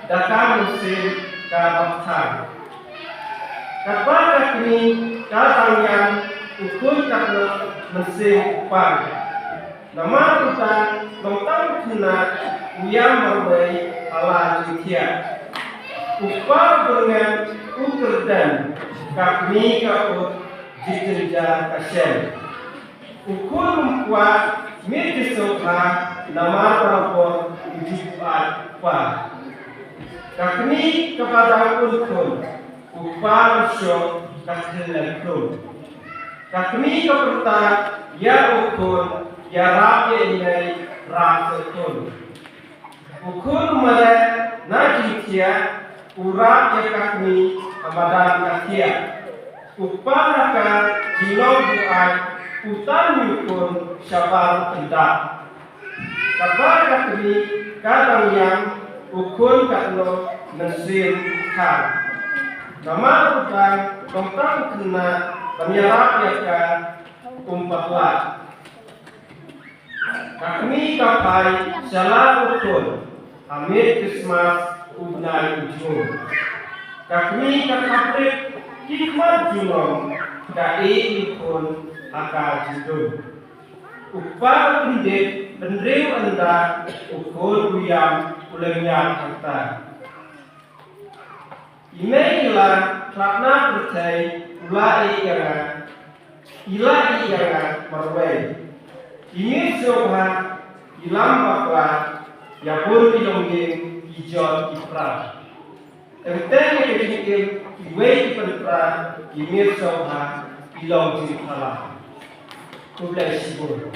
datang musim keabsahan. Kepada kini datang yang ukur karena musim upah. Nama utang tentang kena yang merway ala jitia. Upah dengan ukur dan kami kau dikerja kasih. Ukur membuat Jisu nama perempuan dijual upah. Kami kepada ukur upah syok kasih pun. Kami kepada ya ukur ya rakyat ini rakyat pun. Ukur mereka najitia urat ya kami amadan katia. Upah mereka jilau buat utang pun syabar tidak. Kepada kami kadang yang ukur kalau mesin kan. Nama utang tentang kena penyerap yang umpatlah. Kami kapai salah ukur Amir Christmas ubnai ujung. Kami kakapit hikmat julong dai pun haka judul. Upah pendek pendrew anda ukur uyam ulangnya harta. Inilah karena percaya ilai yang merway. Ini sobat ilam bakla ya pun ilongin hijau ifrat. Tentang yang iway ipentra ini sobat ilong jipala. Kublai sibur.